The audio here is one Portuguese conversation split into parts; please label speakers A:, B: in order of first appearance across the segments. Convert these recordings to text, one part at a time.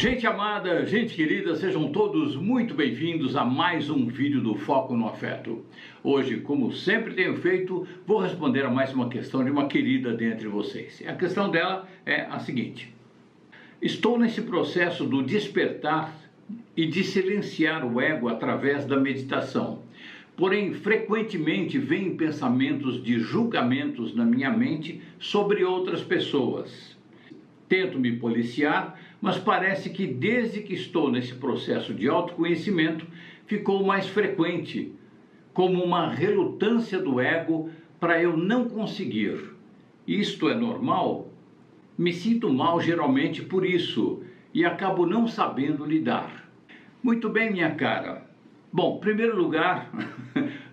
A: Gente amada, gente querida, sejam todos muito bem-vindos a mais um vídeo do Foco no Afeto. Hoje, como sempre tenho feito, vou responder a mais uma questão de uma querida dentre vocês. A questão dela é a seguinte: estou nesse processo do despertar e de silenciar o ego através da meditação. Porém, frequentemente vêm pensamentos de julgamentos na minha mente sobre outras pessoas. Tento me policiar, mas parece que desde que estou nesse processo de autoconhecimento, ficou mais frequente, como uma relutância do ego para eu não conseguir. Isto é normal? Me sinto mal geralmente por isso e acabo não sabendo lidar. Muito bem, minha cara. Bom, em primeiro lugar,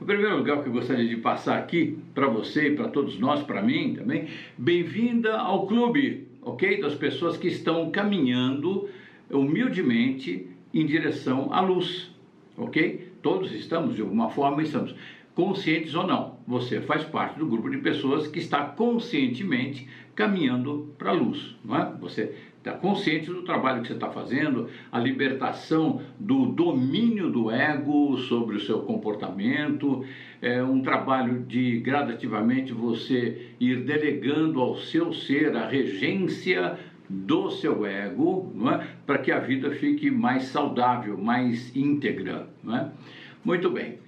A: o primeiro lugar que eu gostaria de passar aqui para você e para todos nós, para mim também, bem-vinda ao clube, ok? Das pessoas que estão caminhando humildemente em direção à luz, ok? Todos estamos, de alguma forma, estamos conscientes ou não. Você faz parte do grupo de pessoas que está conscientemente caminhando para a luz, não é? Você está consciente do trabalho que você está fazendo, a libertação do domínio do ego sobre o seu comportamento, é um trabalho de gradativamente você ir delegando ao seu ser a regência do seu ego, não é? Para que a vida fique mais saudável, mais íntegra, não é? Muito bem.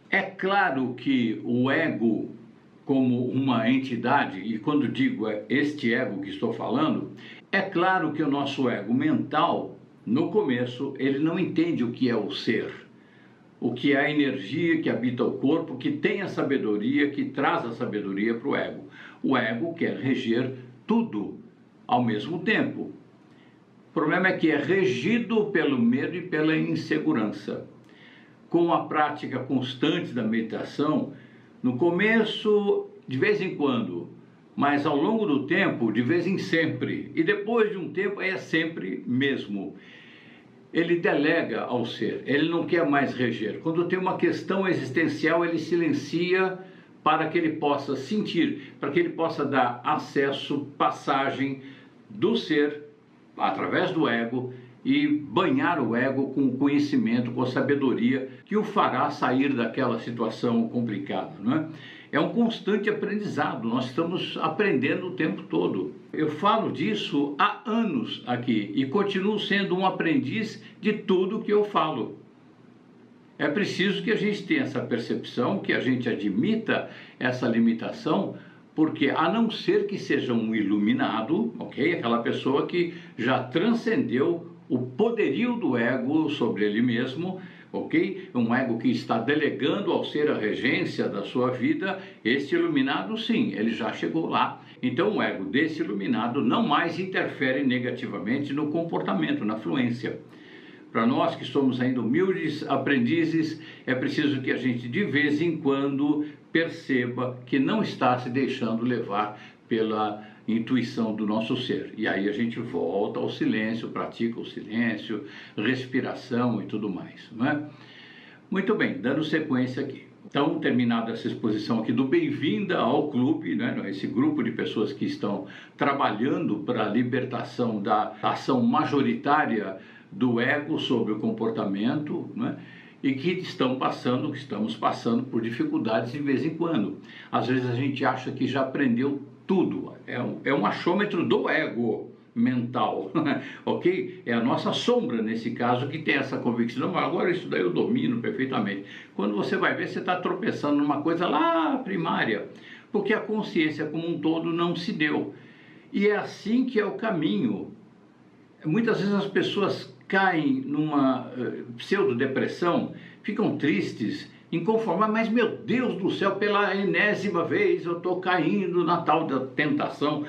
A: É claro que o ego, como uma entidade, e quando digo este ego que estou falando, é claro que o nosso ego mental, no começo, ele não entende o que é o ser, o que é a energia que habita o corpo, que tem a sabedoria, que traz a sabedoria para o ego. O ego quer reger tudo ao mesmo tempo. O problema é que é regido pelo medo e pela insegurança. Com a prática constante da meditação, no começo, de vez em quando, mas ao longo do tempo, de vez em sempre, e depois de um tempo é sempre mesmo. Ele delega ao ser, ele não quer mais reger. Quando tem uma questão existencial, ele silencia para que ele possa sentir, para que ele possa dar acesso, passagem do ser, através do ego, e banhar o ego com conhecimento, com sabedoria, que o fará sair daquela situação complicada, não é? É um constante aprendizado, nós estamos aprendendo o tempo todo. Eu falo disso há anos aqui e continuo sendo um aprendiz de tudo que eu falo. É preciso que a gente tenha essa percepção, que a gente admita essa limitação, porque a não ser que seja um iluminado, ok? Aquela pessoa que já transcendeu o poderio do ego sobre ele mesmo, ok? Um ego que está delegando ao ser a regência da sua vida, esse iluminado sim, ele já chegou lá. Então o ego desse iluminado não mais interfere negativamente no comportamento, na fluência. Para nós que somos ainda humildes aprendizes, é preciso que a gente de vez em quando perceba que não está se deixando levar pela intuição do nosso ser. E aí a gente volta ao silêncio, pratica o silêncio, respiração e tudo mais, não é? Muito bem, dando sequência aqui. Então, terminada essa exposição aqui do Bem-vinda ao Clube, né? Esse grupo de pessoas que estão trabalhando para a libertação da ação majoritária do ego sobre o comportamento, né? E que estamos passando por dificuldades de vez em quando. Às vezes a gente acha que já aprendeu tudo, é um achômetro do ego mental, ok? É a nossa sombra nesse caso que tem essa convicção, não, agora isso daí eu domino perfeitamente. Quando você vai ver, você está tropeçando numa coisa lá primária, porque a consciência como um todo não se deu. E é assim que é o caminho. Muitas vezes as pessoas caem numa pseudo-depressão, ficam tristes, inconformados, mas meu Deus do céu, pela enésima vez eu estou caindo na tal da tentação,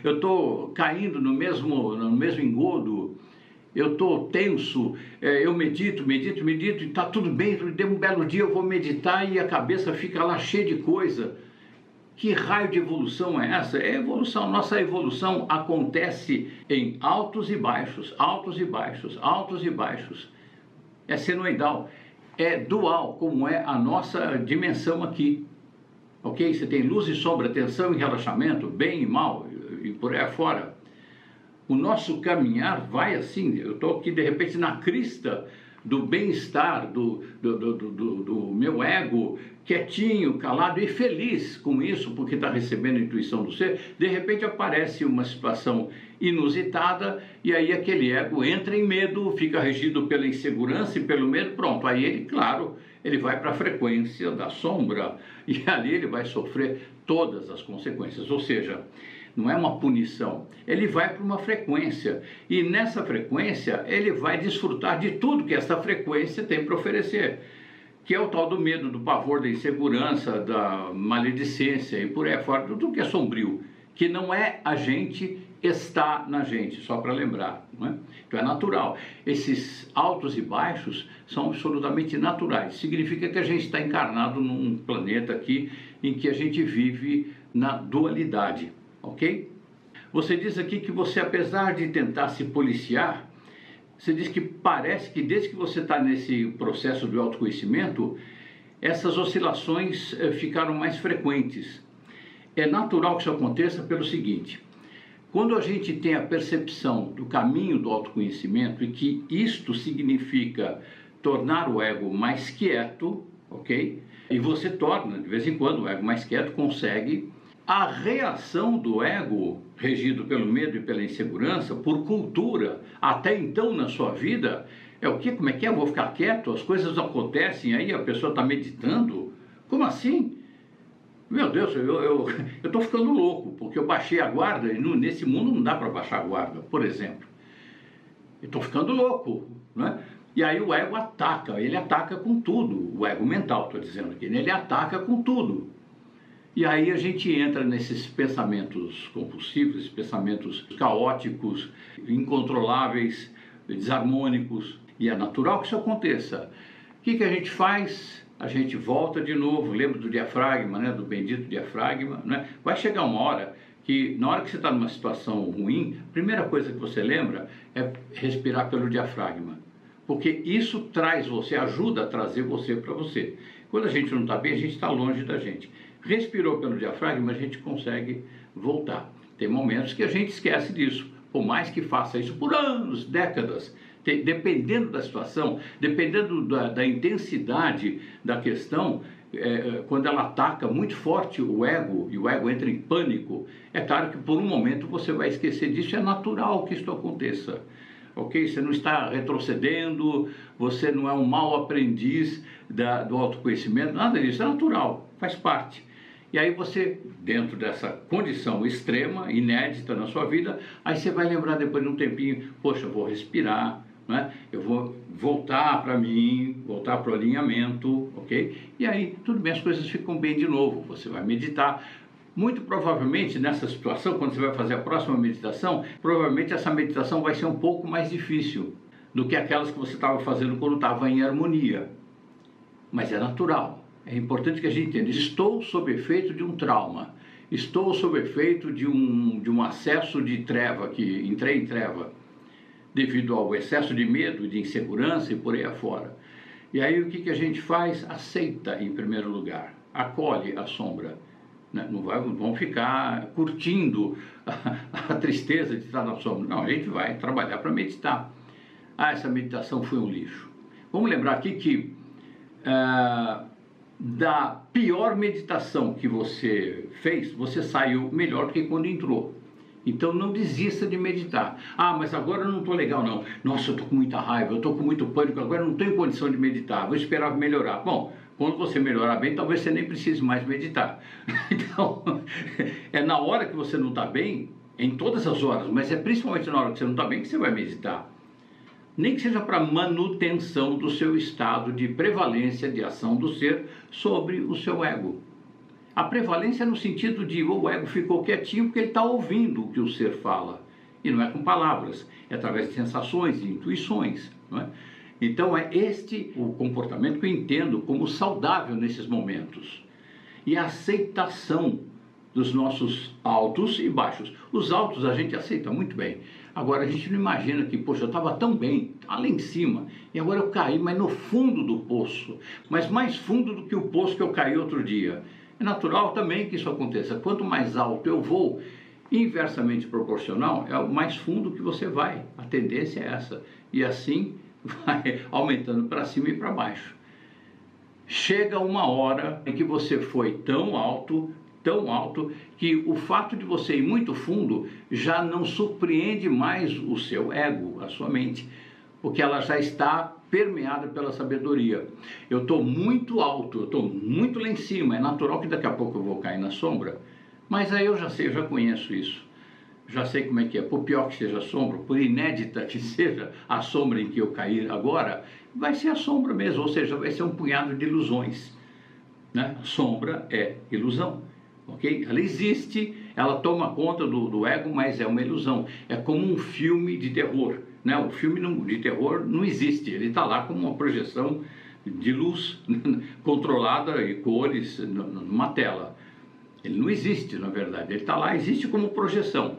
A: eu estou caindo no mesmo engodo, eu estou tenso, eu medito e está tudo bem, de um belo dia eu vou meditar e a cabeça fica lá cheia de coisa. Que raio de evolução é essa? É evolução. Nossa evolução acontece em altos e baixos, altos e baixos, altos e baixos. É senoidal, é dual, como é a nossa dimensão aqui. Ok? Você tem luz e sombra, tensão e relaxamento, bem e mal, e por aí afora. O nosso caminhar vai assim, eu estou aqui de repente na crista do bem-estar, do meu ego, quietinho, calado e feliz com isso, porque está recebendo a intuição do ser. De repente aparece uma situação inusitada e aí aquele ego entra em medo, fica regido pela insegurança e pelo medo, pronto, aí ele, claro, ele vai para a frequência da sombra e ali ele vai sofrer todas as consequências, ou seja, não é uma punição, ele vai para uma frequência e nessa frequência ele vai desfrutar de tudo que essa frequência tem para oferecer, que é o tal do medo, do pavor, da insegurança, da maledicência e por aí fora, tudo que é sombrio, que não é a gente, está na gente, só para lembrar, não é? Então é natural, esses altos e baixos são absolutamente naturais, significa que a gente está encarnado num planeta aqui em que a gente vive na dualidade. Ok? Você diz aqui que você, apesar de tentar se policiar, você diz que parece que desde que você está nesse processo do autoconhecimento, essas oscilações ficaram mais frequentes. É natural que isso aconteça pelo seguinte: quando a gente tem a percepção do caminho do autoconhecimento e que isto significa tornar o ego mais quieto, ok? E você torna, de vez em quando, o ego mais quieto, consegue. A reação do ego, regido pelo medo e pela insegurança, por cultura, até então na sua vida, é o quê? Como é que é? Eu vou ficar quieto? As coisas acontecem aí, a pessoa está meditando? Como assim? Meu Deus, eu estou ficando louco, porque eu baixei a guarda e nesse mundo não dá para baixar a guarda, por exemplo. Eu estou ficando louco, né? E aí o ego ataca, ele ataca com tudo, o ego mental, estou dizendo aqui, ele ataca com tudo. E aí a gente entra nesses pensamentos compulsivos, esses pensamentos caóticos, incontroláveis, desarmônicos. E é natural que isso aconteça. O que a gente faz? A gente volta de novo, lembra do diafragma, né? Do bendito diafragma, né? Vai chegar uma hora que, na hora que você está numa situação ruim, a primeira coisa que você lembra é respirar pelo diafragma. Porque isso traz você, ajuda a trazer você para você. Quando a gente não está bem, a gente está longe da gente. Respirou pelo diafragma, a gente consegue voltar. Tem momentos que a gente esquece disso, por mais que faça isso por anos, décadas, dependendo da situação, dependendo da intensidade da questão, quando ela ataca muito forte o ego, e o ego entra em pânico, é claro que por um momento você vai esquecer disso, é natural que isso aconteça. Ok? Você não está retrocedendo, você não é um mau aprendiz do autoconhecimento, nada disso, é natural, faz parte. E aí você, dentro dessa condição extrema, inédita na sua vida, aí você vai lembrar depois de um tempinho, poxa, eu vou respirar, né? Eu vou voltar para mim, voltar para o alinhamento, ok? E aí, tudo bem, as coisas ficam bem de novo, você vai meditar. Muito provavelmente, nessa situação, quando você vai fazer a próxima meditação, provavelmente essa meditação vai ser um pouco mais difícil do que aquelas que você estava fazendo quando estava em harmonia. Mas é natural. É importante que a gente entenda, estou sob efeito de um trauma, estou sob efeito de um acesso de treva, que entrei em treva, devido ao excesso de medo, de insegurança e por aí afora. E aí o que a gente faz? Aceita em primeiro lugar, acolhe a sombra. Não vão ficar curtindo a tristeza de estar na sombra. Não, a gente vai trabalhar para meditar. Ah, essa meditação foi um lixo. Vamos lembrar aqui que da pior meditação que você fez, você saiu melhor do que quando entrou. Então não desista de meditar. Ah, mas agora eu não estou legal não. Nossa, eu estou com muita raiva, eu estou com muito pânico, agora eu não tenho condição de meditar, vou esperar melhorar. Bom, quando você melhorar bem, talvez você nem precise mais meditar. Então, é na hora que você não está bem, em todas as horas, mas é principalmente na hora que você não está bem que você vai meditar. Nem que seja para manutenção do seu estado de prevalência de ação do ser sobre o seu ego. A prevalência é no sentido de o ego ficou quietinho porque ele está ouvindo o que o ser fala. E não é com palavras, é através de sensações e intuições. Não é? Então é este o comportamento que eu entendo como saudável nesses momentos. E a aceitação dos nossos altos e baixos. Os altos a gente aceita muito bem. Agora a gente não imagina que, poxa, eu estava tão bem, lá em cima, e agora eu caí, mas no fundo do poço. Mas mais fundo do que o poço que eu caí outro dia. É natural também que isso aconteça. Quanto mais alto eu vou, Inversamente proporcional é o mais fundo que você vai, a tendência é essa, e assim vai aumentando para cima e para baixo. Chega uma hora em que você foi tão alto, que o fato de você ir muito fundo já não surpreende mais o seu ego, a sua mente, porque ela já está permeada pela sabedoria. Eu estou muito alto, eu estou muito lá em cima, é natural que daqui a pouco eu vou cair na sombra, mas aí eu já sei, eu já conheço isso, já sei como é que é. Por pior que seja a sombra, por inédita que seja a sombra em que eu cair agora, vai ser a sombra mesmo, ou seja, vai ser um punhado de ilusões, né? Sombra é ilusão, ok? Ela existe, ela toma conta do ego, mas é uma ilusão, é como um filme de terror, né? O filme de terror não existe, ele está lá como uma projeção de luz controlada e cores numa tela. Ele não existe, na verdade, ele está lá, existe como projeção.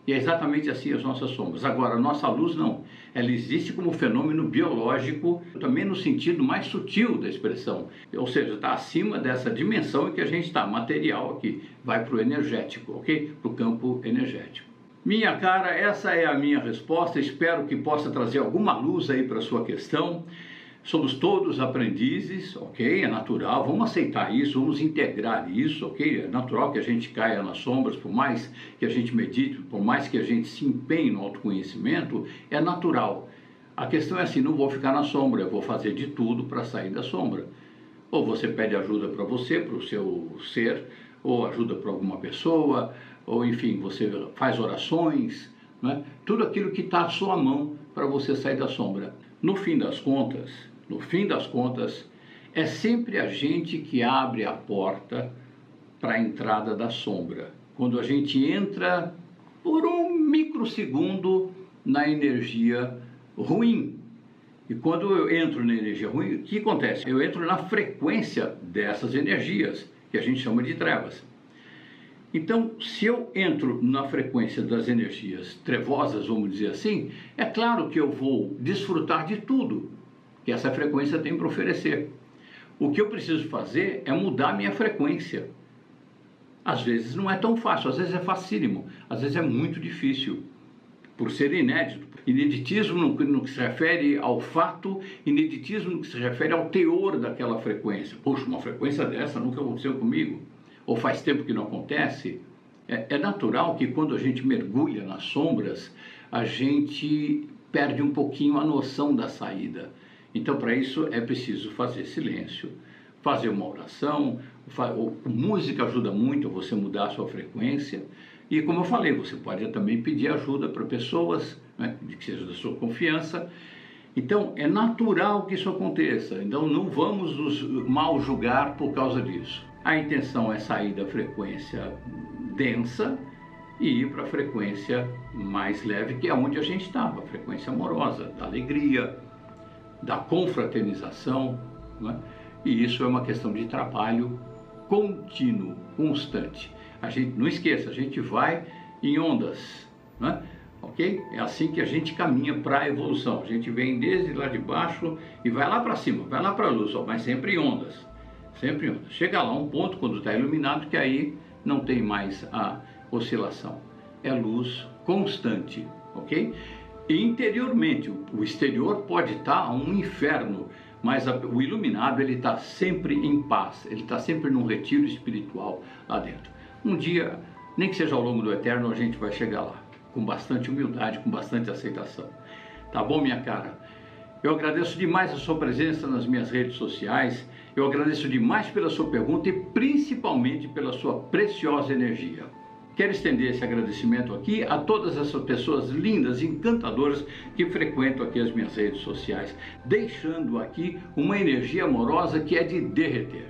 A: E é exatamente assim as nossas sombras. Agora, a nossa luz não. Ela existe como fenômeno biológico, também no sentido mais sutil da expressão. Ou seja, está acima dessa dimensão em que a gente está, material aqui. Vai para o energético, ok? Para o campo energético. Minha cara, essa é a minha resposta. Espero que possa trazer alguma luz aí para a sua questão. Somos todos aprendizes, ok? É natural, vamos aceitar isso, vamos integrar isso, ok? É natural que a gente caia nas sombras, por mais que a gente medite, por mais que a gente se empenhe no autoconhecimento, é natural. A questão é assim, não vou ficar na sombra, eu vou fazer de tudo para sair da sombra. Ou você pede ajuda para você, para o seu ser, ou ajuda para alguma pessoa, ou enfim, você faz orações, né? Tudo aquilo que está à sua mão para você sair da sombra. No fim das contas, é sempre a gente que abre a porta para a entrada da sombra. Quando a gente entra por um microsegundo na energia ruim. E quando eu entro na energia ruim, o que acontece? Eu entro na frequência dessas energias, que a gente chama de trevas. Então, se eu entro na frequência das energias trevosas, vamos dizer assim, é claro que eu vou desfrutar de tudo que essa frequência tem para oferecer. O que eu preciso fazer é mudar a minha frequência. Às vezes não é tão fácil, às vezes é facílimo, às vezes é muito difícil, por ser inédito. Ineditismo no que se refere ao fato, ineditismo no que se refere ao teor daquela frequência. Poxa, uma frequência dessa nunca aconteceu comigo. Ou faz tempo que não acontece. É natural que quando a gente mergulha nas sombras, a gente perde um pouquinho a noção da saída. Então, para isso é preciso fazer silêncio, fazer uma oração, música ajuda muito a você mudar a sua frequência. E como eu falei, você pode também pedir ajuda para pessoas, né, que seja da sua confiança. Então, é natural que isso aconteça. Então, não vamos nos mal julgar por causa disso. A intenção é sair da frequência densa e ir para a frequência mais leve, que é onde a gente estava, a frequência amorosa, da alegria, da confraternização, né? E isso é uma questão de trabalho contínuo, constante. A gente, não esqueça, a gente vai em ondas, né? Ok? É assim que a gente caminha para a evolução. A gente vem desde lá de baixo e vai lá para cima, vai lá para a luz, mas sempre em ondas. Sempre ondas. Chega lá um ponto, quando está iluminado, que aí não tem mais a oscilação. É luz constante, ok? E interiormente, o exterior pode estar um inferno, mas o iluminado, ele está sempre em paz, ele está sempre num retiro espiritual lá dentro. Um dia, nem que seja ao longo do eterno, a gente vai chegar lá, com bastante humildade, com bastante aceitação. Tá bom, minha cara? Eu agradeço demais a sua presença nas minhas redes sociais, eu agradeço demais pela sua pergunta e principalmente pela sua preciosa energia. Quero estender esse agradecimento aqui a todas essas pessoas lindas, encantadoras que frequentam aqui as minhas redes sociais, deixando aqui uma energia amorosa que é de derreter.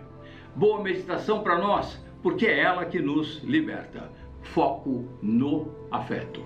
A: Boa meditação para nós, porque é ela que nos liberta. Foco no afeto.